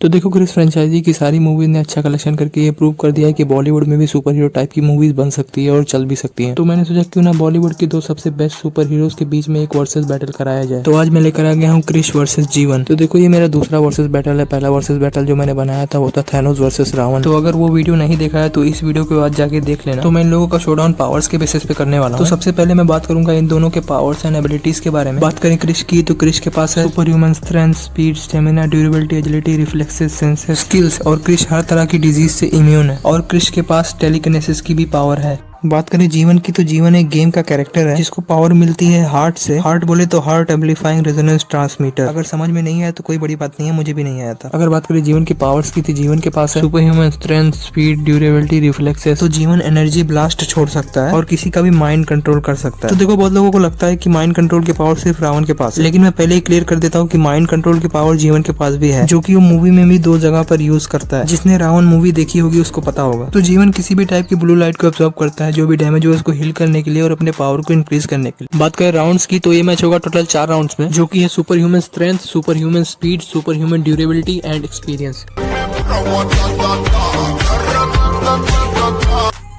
तो देखो Chris franchise की सारी मूवीज ने अच्छा कलेक्शन करके ये प्रूव कर दिया है कि बॉलीवुड में भी सुपर हीरो टाइप की मूवीज बन सकती है और चल भी सकती है। तो मैंने सोचा क्यों ना बॉलीवुड के दो सबसे बेस्ट सुपर हीरोज के बीच में एक वर्सेस बैटल कराया जाए। तो आज मैं लेकर आ गया हूँ क्रिश वर्सेस जीवन। तो देखो ये मेरा दूसरा वर्सेस बैटल है। पहला वर्सेस बैटल जो मैंने बनाया था वो था थैनोस वर्सेस रावण। तो अगर वो वीडियो नहीं देखा है तो इस वीडियो के बाद जाके देख लेना। तो मैं इन लोगों का शोडाउन पावर्स के बेसिस पे करने वाला हूँ। तो सबसे पहले मैं बात करूंगा इन दोनों के पावर्स एंड एबिलिटीज के बारे में। बात करें क्रिश की तो क्रिश के पास है super human strength, speed, stamina, durability, agility, reflexes, senses, skills और क्रिश हर तरह की डिजीज से इम्यून है। और क्रिश के पास टेलीकिनेसिस की भी पावर है। बात करें जीवन की तो जीवन एक गेम का कैरेक्टर है जिसको पावर मिलती है हार्ट से। हार्ट बोले तो हार्ट एम्पलीफाइंग रेजोनेंस ट्रांसमीटर। अगर समझ में नहीं आया तो कोई बड़ी बात नहीं है, मुझे भी नहीं आया था। अगर बात करें जीवन की पावर्स की तो जीवन के पास है super human strength, speed, durability, reflexes. तो जीवन एनर्जी ब्लास्ट छोड़ सकता है और किसी का भी माइंड कंट्रोल कर सकता है। तो देखो बहुत लोगों को लगता है कि माइंड कंट्रोल की पावर सिर्फ रावण के पास है, लेकिन मैं पहले ही क्लियर कर देता हूँ कि माइंड कंट्रोल की पावर जीवन के पास भी है, जो कि वो मूवी में भी दो जगह पर यूज करता है। जिसने रावण मूवी देखी होगी उसको पता होगा। तो जीवन किसी भी टाइप की ब्लू लाइट को ऑब्जर्व करता है, जो भी डैमेज हो उसको हील करने के लिए और अपने पावर को इंक्रीज करने के लिए। बात करें राउंड्स की तो ये मैच होगा टोटल 4 राउंड्स में, जो कि है super human strength, super human speed, super human durability and experience.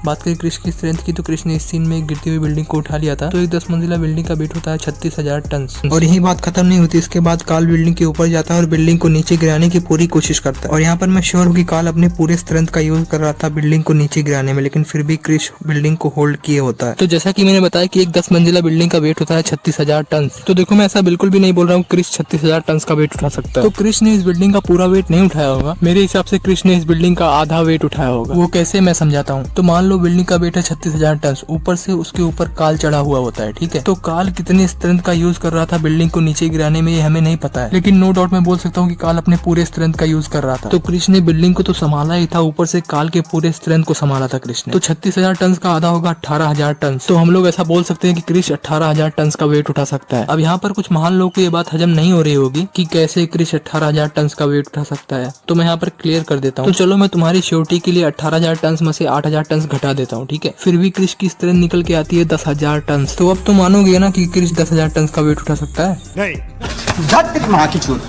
बात करें क्रिश की स्ट्रेंथ की तो क्रिश ने इस सीन में एक गिरती हुई बिल्डिंग को उठा लिया था। तो एक 10 मंजिला बिल्डिंग का वेट होता है 36,000 टन। और यही बात खत्म नहीं होती, इसके बाद काल बिल्डिंग के ऊपर जाता है और बिल्डिंग को नीचे गिराने की पूरी कोशिश करता है। और यहाँ पर मैं श्योर हूँ कि काल अपने पूरे स्ट्रेंथ का यूज कर रहा था बिल्डिंग को नीचे गिराने में, लेकिन फिर भी क्रिश बिल्डिंग को होल्ड किए होता है। तो जैसा की मैंने बताया कि एक 10 मंजिला बिल्डिंग का वेट होता है 36,000 टन। तो देखो मैं ऐसा बिल्कुल भी नहीं बोल रहा हूँ क्रिश 36,000 टन का वेट उठा सकता है। तो क्रिश ने इस बिल्डिंग का पूरा वेट नहीं उठाया होगा। मेरे हिसाब से क्रिश ने इस बिल्डिंग का आधा वेट उठाया होगा। वो कैसे मैं समझाता हूँ। तो मान लो बिल्डिंग का वेट है 36,000 टन, ऊपर से उसके ऊपर काल चढ़ा हुआ होता है, ठीक है। तो काल कितनी स्ट्रेंथ का यूज कर रहा था बिल्डिंग को नीचे गिराने में ये हमें नहीं पता है, लेकिन नो डाउट मैं बोल सकता हूँ कि काल अपने पूरे स्ट्रेंथ का यूज कर रहा था। तो क्रिश ने बिल्डिंग को तो संभाला ही था, ऊपर से काल के पूरे स्ट्रेंथ को संभाला था क्रिश ने। तो 36,000 टन का आधा होगा 18,000 टन। तो हम लोग ऐसा बोल सकते हैं कि क्रिश 18,000 टन का वेट उठा सकता है। अब यहाँ पर कुछ महान लोगों को ये बात हजम नहीं हो रही होगी कि कैसे क्रिश 18,000 टन का वेट उठा सकता है, तो मैं यहाँ पर क्लियर कर देता हूँ। तो चलो मैं तुम्हारी श्योरिटी के लिए 18,000 टन में से 8,000 टन घटा देता हूँ, ठीक है। फिर भी क्रिश की स्ट्रेंथ निकल के आती है 10,000 टन। तो अब तो मानोगे ना कि क्रिश 10,000 टन का वेट उठा सकता है? नहीं, माँ की छूट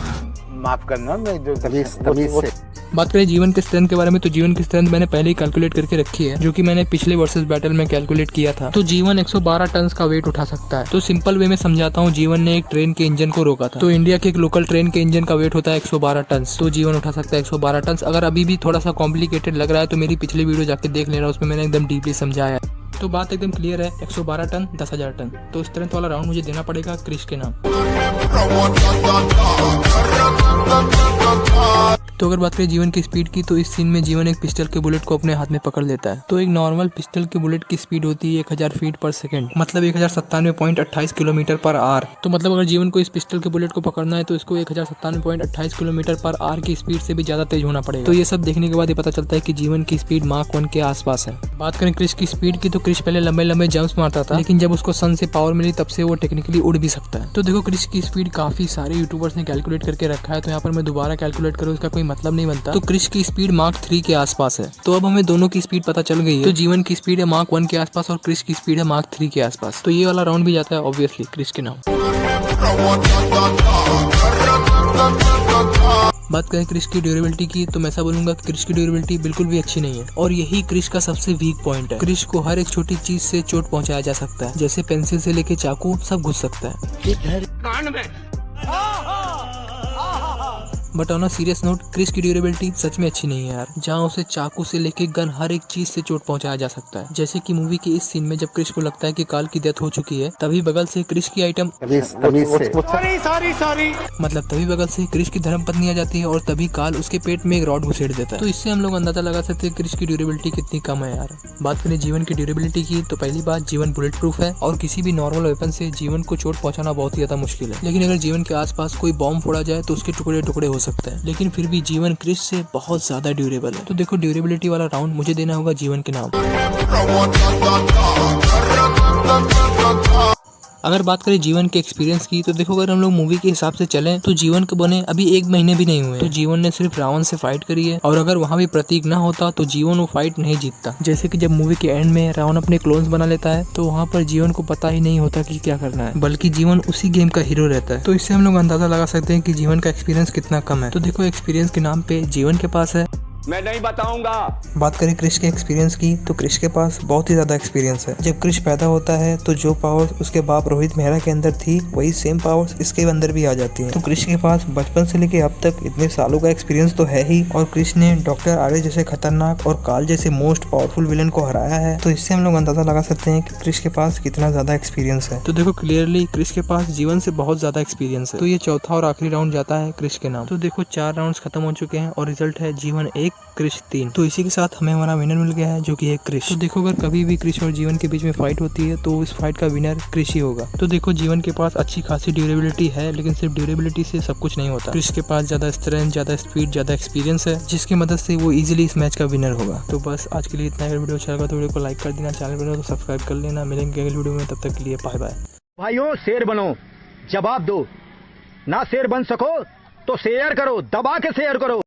माफ करना, मैं जो तमीज से। बात करें जीवन के स्ट्रेंथ के बारे में तो जीवन की स्ट्रेंथ मैंने पहले ही कैलकुलेट करके रखी है, जो कि मैंने पिछले वर्सेस बैटल में कैलकुलेट किया था। तो जीवन 112 टन का वेट उठा सकता है। तो सिंपल वे में समझाता हूँ, जीवन ने एक ट्रेन के इंजन को रोका था। तो इंडिया के एक लोकल ट्रेन के इंजन का वेट होता है 112 टन। तो जीवन उठा सकता है 112 टन। अगर अभी भी थोड़ा सा कॉम्प्लिकेटेड लग रहा है तो मेरी पिछली वीडियो जाके देख लेना, उसमें मैंने एकदम डीपली समझाया। तो बात एकदम क्लियर है, 112 टन 10,000 टन। तो स्ट्रेंथ वाला राउंड मुझे देना पड़ेगा क्रिश के नाम। तो अगर बात करें जीवन की स्पीड की तो इस सीन में जीवन एक पिस्टल के बुलेट को अपने हाथ में पकड़ लेता है। तो एक नॉर्मल पिस्टल के बुलेट की स्पीड होती है 1000 फीट पर सेकंड, मतलब 1097.28 किलोमीटर पर आवर। तो मतलब अगर जीवन को इस पिस्टल के बुलेट को पकड़ना है तो इसको 1097.28 किलोमीटर पर आवर की स्पीड से भी ज्यादा तेज होना पड़ेगा। तो ये सब देखने के बाद ये पता चलता है कि जीवन की स्पीड मार्क 1 के आसपास है। बात करें क्रिश की स्पीड की तो क्रिश पहले लंबे लंबे जंप्स मारता था, लेकिन जब उसको सन से पावर मिली तब से वो टेक्निकली उड़ भी सकता है। तो देखो क्रिश की स्पीड काफी सारे यूट्यूबर्स ने कैलकुलेट करके रखा है, तो यहाँ पर मैं दोबारा कैलकुलेट करूँ इसका कोई मतलब नहीं बनता। तो क्रिश की स्पीड मार्क 3 के आसपास है। तो अब हमें दोनों की स्पीड पता चल गई है। तो जीवन की स्पीड है मार्क 1 के आसपास और क्रिश की स्पीड है मार्क 3 के आसपास। तो ये वाला राउंड भी जाता है ऑब्वियसली क्रिश के नाम। बात करें क्रिश की ड्यूरेबिलिटी की तो मैं ऐसा बोलूंगा कि क्रिश की ड्यूरेबिलिटी बिल्कुल भी अच्छी नहीं है, और यही क्रिश का सबसे वीक पॉइंट है। क्रिश को हर एक छोटी चीज से चोट पहुंचाया जा सकता है, जैसे पेंसिल से लेके चाकू सब घुस सकता है। But on a serious note Krrish की ड्यूरेबिलिटी सच में अच्छी नहीं है यार, जहाँ उसे चाकू से लेके गन हर एक चीज से चोट पहुंचाया जा सकता है। जैसे कि मूवी के इस सीन में जब क्रिश को लगता है कि काल की डेथ हो चुकी है, तभी बगल से क्रिश की आइटम मतलब तभी बगल से क्रिश की धर्मपत्नी आ जाती है और तभी काल उसके पेट में एक रॉड घुसेड़ देता है। तो इससे हम लोग अंदाजा लगा सकते हैं क्रिश की ड्यूरेबिलिटी कितनी कम है यार। बात करें जीवन की ड्यूरेबिलिटी की तो पहली बात जीवन बुलेट प्रूफ है और किसी भी नॉर्मल वेपन से जीवन को चोट पहुंचाना बहुत ही ज्यादा मुश्किल है। लेकिन अगर जीवन के आसपास कोई बॉम्ब फोड़ा जाए तो उसके टुकड़े टुकड़े हो सकते हैं, लेकिन फिर भी जीवन क्रिश से बहुत ज्यादा ड्यूरेबल है। तो देखो ड्यूरेबिलिटी वाला राउंड मुझे देना होगा जीवन के नाम। अगर बात करें जीवन के एक्सपीरियंस की, तो देखो अगर हम लोग मूवी के हिसाब से चलें तो जीवन को बने अभी 1 महीने भी नहीं हुए, तो जीवन ने सिर्फ रावण से फाइट करी है, और अगर वहाँ भी प्रतीक ना होता तो जीवन वो फाइट नहीं जीतता। जैसे कि जब मूवी के एंड में रावण अपने क्लोन्स बना लेता है, तो वहाँ पर जीवन को पता ही नहीं होता कि क्या करना है, बल्कि जीवन उसी गेम का हीरो रहता है। तो इससे हम लोग अंदाजा लगा सकते हैं कि जीवन का एक्सपीरियंस कितना कम है। तो देखो एक्सपीरियंस के नाम पे जीवन के पास है, मैं नहीं बताऊंगा। बात करें क्रिश के एक्सपीरियंस की, तो क्रिश के पास बहुत ही ज्यादा एक्सपीरियंस है। जब क्रिश पैदा होता है तो जो पावर्स उसके बाप रोहित मेहरा के अंदर थी, वही सेम पावर्स इसके अंदर भी आ जाती हैं। तो क्रिश के पास बचपन से लेके अब तक इतने सालों का एक्सपीरियंस तो है ही, और क्रिश ने डॉक्टर आर्य जैसे खतरनाक और काल जैसे मोस्ट पावरफुल विलन को हराया है। तो इससे हम लोग अंदाजा लगा सकते हैं कि क्रिश के पास कितना ज्यादा एक्सपीरियंस है। तो देखो क्लियरली क्रिश के पास जीवन से बहुत ज्यादा एक्सपीरियंस है। तो ये चौथा और आखिरी राउंड जाता है क्रिश के नाम। तो देखो 4 राउंड खत्म हो चुके हैं और रिजल्ट है जीवन 1 क्रिश 3। तो इसी के साथ हमें हमारा विनर मिल गया है, जो कि है क्रिश। तो देखो अगर कभी भी क्रिश और जीवन के बीच में फाइट होती है तो इस फाइट का विनर क्रिश ही होगा। तो देखो जीवन के पास अच्छी खासी ड्यूरेबिलिटी है, लेकिन सिर्फ ड्यूरेबिलिटी से सब कुछ नहीं होता। क्रिश के पास ज्यादा स्ट्रेंथ, ज्यादा स्पीड, ज्यादा एक्सपीरियंस है, जिसकी मदद से वो इजिली इस मैच का विनर होगा। तो बस आज के लिए इतना। अगर वीडियो अच्छा लगा तो वीडियो को लाइक कर देना, चैनल पर तो सब्सक्राइब कर लेना। मिलेंगे अगली वीडियो में, तब तक के लिए बाय बाय। भाइयों शेर बनो, जवाब दो। ना शेर बन सको तो शेयर करो, दबा के शेयर करो।